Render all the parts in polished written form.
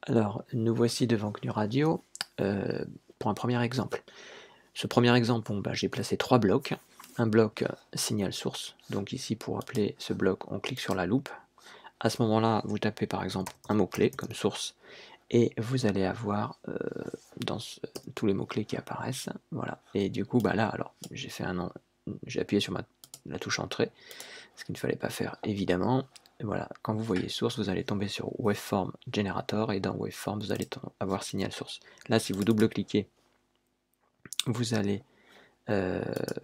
Alors, nous voici devant GNU Radio pour un premier exemple. Ce premier exemple, bon, j'ai placé 3 blocs. Un bloc signal source, donc ici pour appeler ce bloc, on clique sur la loupe. À ce moment-là, vous tapez par exemple un mot-clé comme source, et vous allez avoir tous les mots-clés qui apparaissent. Voilà. Et du coup, là, alors, j'ai appuyé sur la touche entrée, ce qu'il ne fallait pas faire évidemment. Et voilà, quand vous voyez source, vous allez tomber sur Waveform Generator, et dans Waveform, vous allez avoir signal source. Là, si vous double-cliquez, vous allez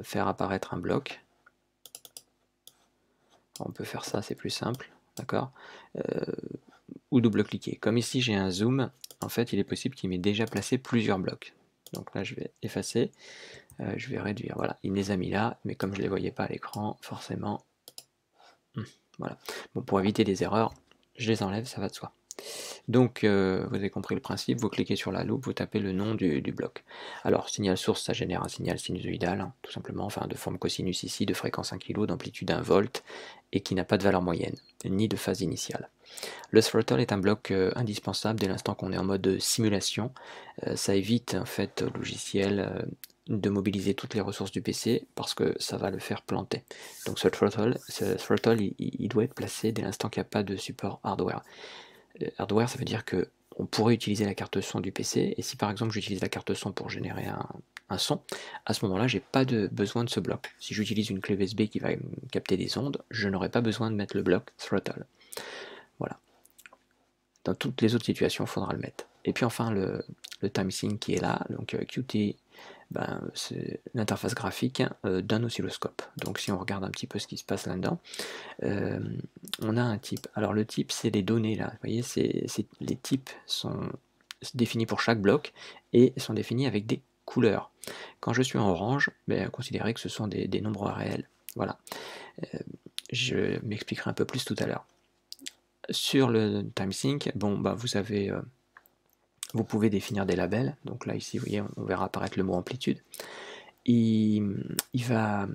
faire apparaître un bloc. On peut faire ça, c'est plus simple, d'accord, ou double-cliquer. Comme ici j'ai un zoom, en fait il est possible qu'il m'ait déjà placé plusieurs blocs. Donc là je vais effacer, je vais réduire, voilà, il me les a mis là, mais comme je ne les voyais pas à l'écran, forcément, voilà. Bon, pour éviter des erreurs, je les enlève, ça va de soi. Donc, vous avez compris le principe, vous cliquez sur la loupe, vous tapez le nom du bloc. Alors, signal source, ça génère un signal sinusoïdal, hein, tout simplement, enfin de forme cosinus ici, de fréquence 1 kilo, d'amplitude 1 volt, et qui n'a pas de valeur moyenne, ni de phase initiale. Le throttle est un bloc indispensable dès l'instant qu'on est en mode simulation. Ça évite en fait au logiciel de mobiliser toutes les ressources du PC parce que ça va le faire planter. Donc ce throttle il doit être placé dès l'instant qu'il n'y a pas de support hardware. Hardware, ça veut dire que on pourrait utiliser la carte son du PC, et si par exemple j'utilise la carte son pour générer un son, à ce moment-là, j'ai pas besoin de ce bloc. Si j'utilise une clé USB qui va capter des ondes, je n'aurai pas besoin de mettre le bloc throttle. Voilà. Dans toutes les autres situations, il faudra le mettre. Et puis enfin, le timesync qui est là, donc Qt, c'est l'interface graphique d'un oscilloscope. Donc si on regarde un petit peu ce qui se passe là-dedans, on a un type. Alors le type, c'est les données là. Vous voyez, les types sont définis pour chaque bloc et sont définis avec des couleurs. Quand je suis en orange, considérez que ce sont des nombres réels. Voilà. Je m'expliquerai un peu plus tout à l'heure. Sur le timesync, vous pouvez définir des labels. Donc là, ici, vous voyez, on verra apparaître le mot amplitude. Il va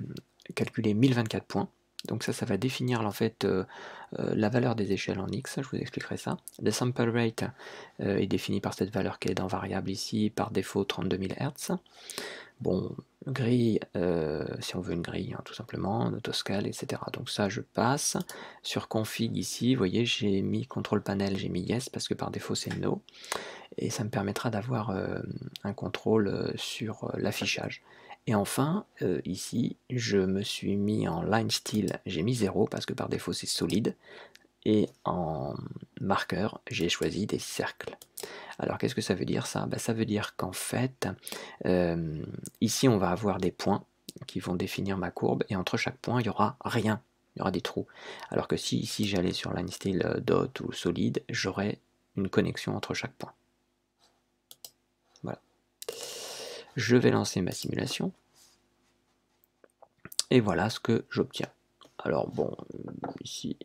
calculer 1024 points. Donc ça va définir en fait la valeur des échelles en X, je vous expliquerai ça. Le sample rate est défini par cette valeur qui est dans variable ici, par défaut 32 000 Hz. Bon, grille, si on veut une grille, hein, tout simplement, autoscale, etc. Donc ça, je passe. Sur config ici, vous voyez, j'ai mis contrôle panel, j'ai mis yes, parce que par défaut c'est no. Et ça me permettra d'avoir un contrôle sur l'affichage. Et enfin, ici, je me suis mis en line style, j'ai mis 0 parce que par défaut c'est solide, et en marqueur, j'ai choisi des cercles. Alors qu'est-ce que ça veut dire ça? Ça veut dire qu'en fait, ici on va avoir des points qui vont définir ma courbe, et entre chaque point il n'y aura rien, il y aura des trous. Alors que si ici j'allais sur line style dot ou solide, j'aurais une connexion entre chaque point. Voilà. Je vais lancer ma simulation. Et voilà ce que j'obtiens. Alors bon, ici,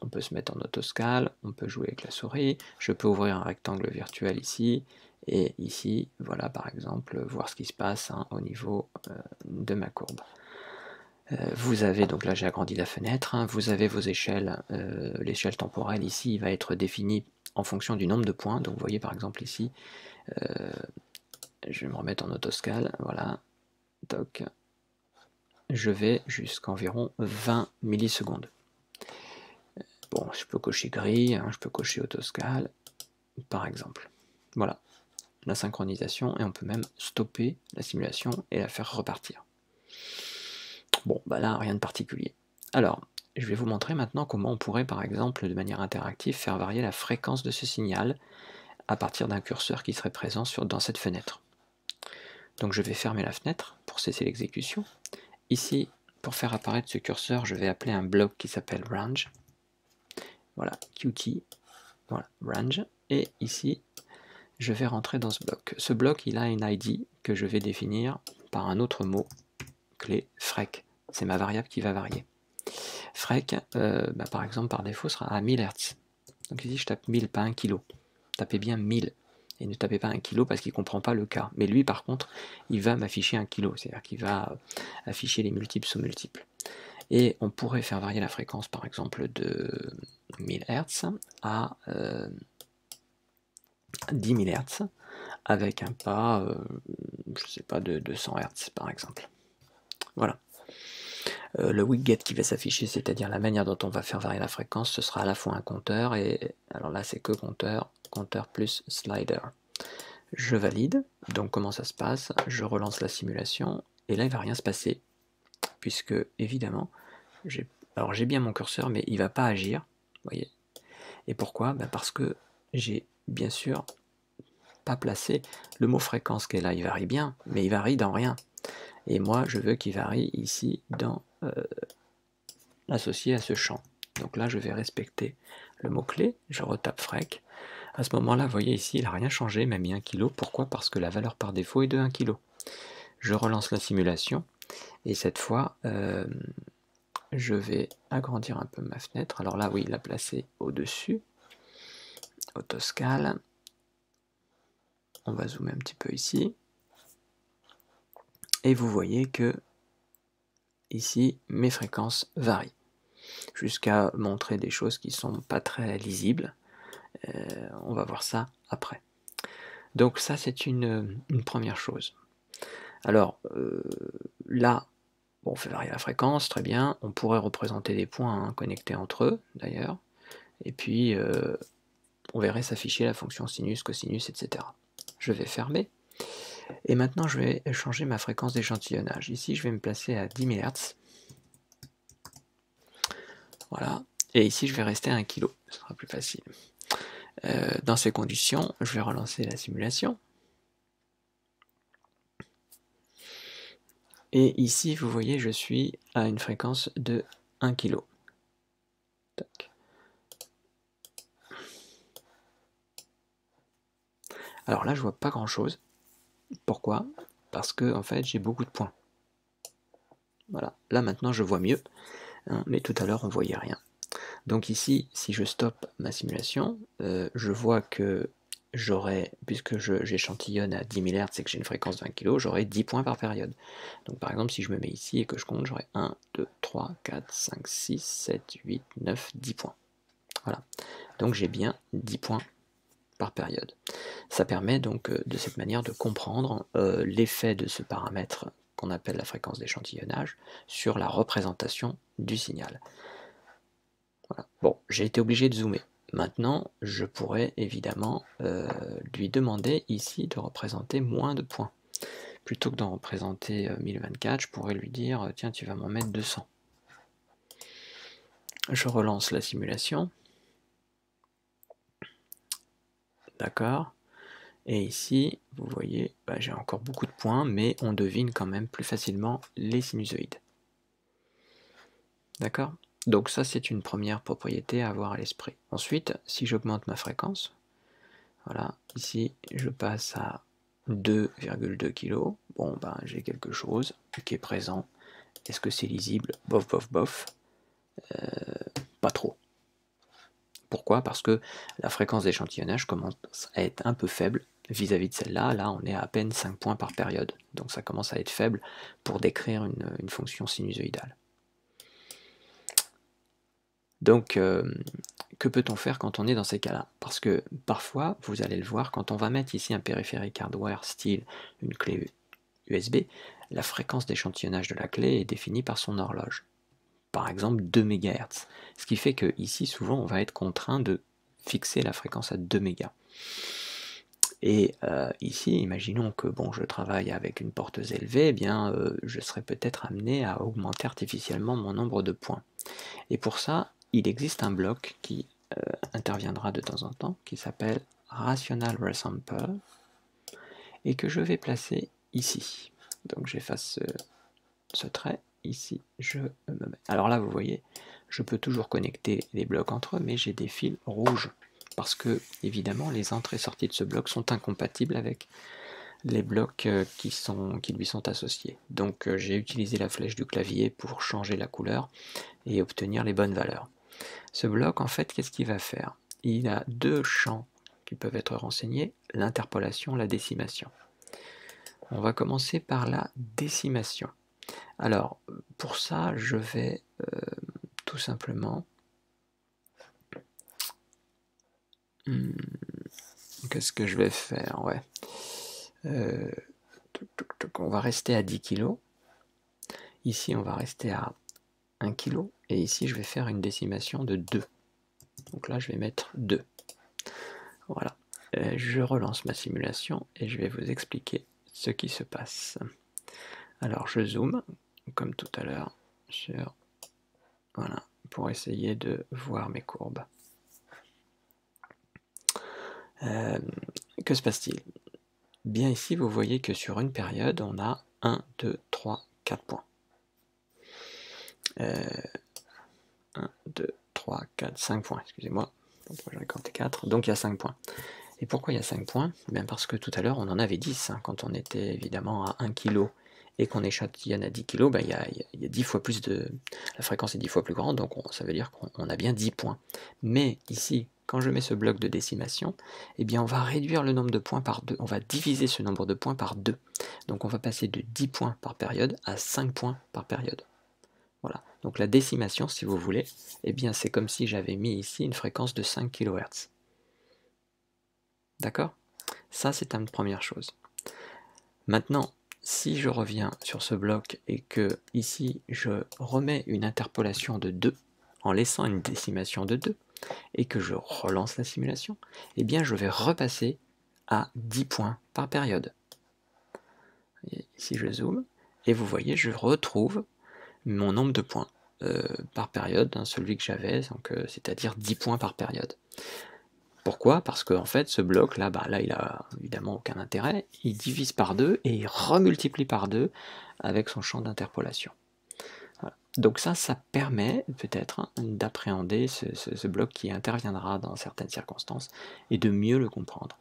on peut se mettre en autoscale, on peut jouer avec la souris, je peux ouvrir un rectangle virtuel ici, et ici, voilà par exemple, voir ce qui se passe au niveau de ma courbe. Vous avez, donc là j'ai agrandi la fenêtre, vous avez vos échelles, l'échelle temporelle ici va être définie en fonction du nombre de points, donc vous voyez par exemple ici, je vais me remettre en autoscale, voilà, toc, je vais jusqu'à environ 20 millisecondes. Bon, je peux cocher gris, je peux cocher autoscale, par exemple. Voilà, la synchronisation, et on peut même stopper la simulation et la faire repartir. Bon, là, rien de particulier. Alors, je vais vous montrer maintenant comment on pourrait, par exemple, de manière interactive, faire varier la fréquence de ce signal à partir d'un curseur qui serait présent dans cette fenêtre. Donc je vais fermer la fenêtre pour cesser l'exécution. Ici, pour faire apparaître ce curseur, je vais appeler un bloc qui s'appelle range. Voilà, Qt, voilà, range. Et ici, je vais rentrer dans ce bloc. Ce bloc, il a une ID que je vais définir par un autre mot clé, frec. C'est ma variable qui va varier. Frec, par exemple, par défaut, sera à 1000 Hz. Donc ici, je tape 1000, pas 1 kg. Tapez bien 1000. Et ne tapez pas 1 kg parce qu'il ne comprend pas le cas. Mais lui, par contre, il va m'afficher 1 kg. C'est-à-dire qu'il va afficher les multiples sous multiples. Et on pourrait faire varier la fréquence, par exemple, de 1000 Hz à 10 000 Hz avec un pas, je sais pas, de 200 Hz par exemple. Voilà. Le widget qui va s'afficher, c'est-à-dire la manière dont on va faire varier la fréquence, ce sera à la fois un compteur, et alors là c'est que compteur, compteur plus slider. Je valide, donc comment ça se passe? Je relance la simulation, et là il ne va rien se passer, puisque évidemment, j'ai bien mon curseur, mais il ne va pas agir, vous voyez. Et pourquoi? Parce que j'ai bien sûr pas placé le mot fréquence qui est là, il varie bien, mais il varie dans rien. Et moi je veux qu'il varie ici dans associé à ce champ. Donc là je vais respecter le mot-clé, je retape frec. À ce moment-là, vous voyez ici, il n'a rien changé, il m'a mis 1 kg. Pourquoi? Parce que la valeur par défaut est de 1 kg. Je relance la simulation, et cette fois, je vais agrandir un peu ma fenêtre. Alors là, oui, la placer au-dessus. Autoscale. On va zoomer un petit peu ici. Et vous voyez que ici, mes fréquences varient. Jusqu'à montrer des choses qui ne sont pas très lisibles. On va voir ça après. Donc ça, c'est une première chose. Alors, là, bon, on fait varier la fréquence, très bien. On pourrait représenter des points connectés entre eux, d'ailleurs. Et puis, on verrait s'afficher la fonction sinus, cosinus, etc. Je vais fermer. Et maintenant, je vais changer ma fréquence d'échantillonnage. Ici, je vais me placer à 10 000 Hz. Voilà. Et ici, je vais rester à 1 kg. Ce sera plus facile. Dans ces conditions, je vais relancer la simulation. Et ici, vous voyez, je suis à une fréquence de 1 kg. Tac. Alors là, je vois pas grand-chose. Pourquoi? Parce que en fait, j'ai beaucoup de points. Voilà. Là, maintenant, je vois mieux. Hein, mais tout à l'heure, on voyait rien. Donc ici, si je stoppe ma simulation, je vois que j'aurai, puisque j'échantillonne à 10 000 Hz et que j'ai une fréquence de 20 kg, j'aurai 10 points par période. Donc par exemple, si je me mets ici et que je compte, j'aurai 1, 2, 3, 4, 5, 6, 7, 8, 9, 10 points. Voilà. Donc j'ai bien 10 points par période. Ça permet donc de cette manière de comprendre l'effet de ce paramètre qu'on appelle la fréquence d'échantillonnage sur la représentation du signal. Voilà. Bon, j'ai été obligé de zoomer. Maintenant, je pourrais évidemment lui demander ici de représenter moins de points. Plutôt que d'en représenter 1024, je pourrais lui dire, tiens, tu vas m'en mettre 200. Je relance la simulation. D'accord. Et ici, vous voyez, j'ai encore beaucoup de points, mais on devine quand même plus facilement les sinusoïdes. D'accord? Donc ça, c'est une première propriété à avoir à l'esprit. Ensuite, si j'augmente ma fréquence, voilà, ici, je passe à 2,2 kg. Bon, j'ai quelque chose qui est présent. Est-ce que c'est lisible? Bof, bof, bof. Pas trop. Pourquoi? Parce que la fréquence d'échantillonnage commence à être un peu faible vis-à-vis de celle-là. Là, on est à peine 5 points par période. Donc ça commence à être faible pour décrire une fonction sinusoïdale. Donc, que peut-on faire quand on est dans ces cas-là? Parce que parfois, vous allez le voir, quand on va mettre ici un périphérique hardware style une clé USB, la fréquence d'échantillonnage de la clé est définie par son horloge. Par exemple 2 MHz. Ce qui fait que ici, souvent, on va être contraint de fixer la fréquence à 2 MHz. Et ici, imaginons que je travaille avec une porteuse élevée, je serais peut-être amené à augmenter artificiellement mon nombre de points. Et pour ça, il existe un bloc qui interviendra de temps en temps, qui s'appelle Rational Resample, et que je vais placer ici. Donc j'efface ce trait, ici je me mets. Alors là, vous voyez, je peux toujours connecter les blocs entre eux, mais j'ai des fils rouges, parce que, évidemment, les entrées et sorties de ce bloc sont incompatibles avec les blocs qui lui sont associés. Donc j'ai utilisé la flèche du clavier pour changer la couleur et obtenir les bonnes valeurs. Ce bloc, en fait, qu'est-ce qu'il va faire? Il a deux champs qui peuvent être renseignés, l'interpolation, la décimation. On va commencer par la décimation. Alors, pour ça, je vais tout simplement... Ok, qu'est-ce que je vais faire? Ouais. On va rester à 10 kg. Ici, on va rester à 1 kg. Et ici, je vais faire une décimation de 2. Donc là, je vais mettre 2. Voilà. Je relance ma simulation et je vais vous expliquer ce qui se passe. Alors, je zoome, comme tout à l'heure, sur... Voilà, pour essayer de voir mes courbes. Que se passe-t-il? Bien ici, vous voyez que sur une période, on a 1, 2, 3, 4 points. 1, 2, 3, 4, 5 points, excusez-moi. J'en ai compté 4, donc il y a 5 points. Et pourquoi il y a 5 points? Bien parce que tout à l'heure, on en avait 10, hein, quand on était évidemment à 1 kg et qu'on échantillonne à 10 kg, ben, il y a 10 fois plus de... La fréquence est 10 fois plus grande, donc ça veut dire qu'on a bien 10 points. Mais ici, quand je mets ce bloc de décimation, eh bien on va réduire le nombre de points par 2, on va diviser ce nombre de points par 2. Donc on va passer de 10 points par période à 5 points par période. Voilà, donc la décimation, si vous voulez, eh bien c'est comme si j'avais mis ici une fréquence de 5 kHz. D'accord? Ça, c'est une première chose. Maintenant, si je reviens sur ce bloc et que ici je remets une interpolation de 2 en laissant une décimation de 2 et que je relance la simulation, eh bien je vais repasser à 10 points par période. Et ici je zoome et vous voyez, je retrouve mon nombre de points par période, hein, celui que j'avais, c'est-à-dire 10 points par période. Pourquoi? Parce qu'en fait, ce bloc-là, là, il a évidemment aucun intérêt. Il divise par 2 et il remultiplie par 2 avec son champ d'interpolation. Voilà. Donc ça permet peut-être d'appréhender ce bloc qui interviendra dans certaines circonstances et de mieux le comprendre.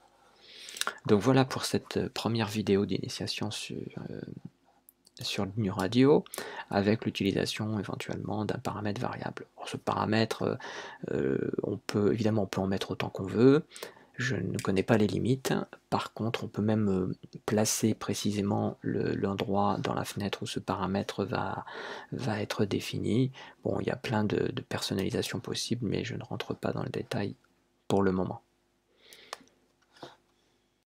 Donc voilà pour cette première vidéo d'initiation sur Linux Radio, avec l'utilisation éventuellement d'un paramètre variable. Alors, ce paramètre, on peut en mettre autant qu'on veut, je ne connais pas les limites, par contre on peut même placer précisément l'endroit dans la fenêtre où ce paramètre va être défini. Bon, il y a plein de personnalisations possibles, mais je ne rentre pas dans le détail pour le moment.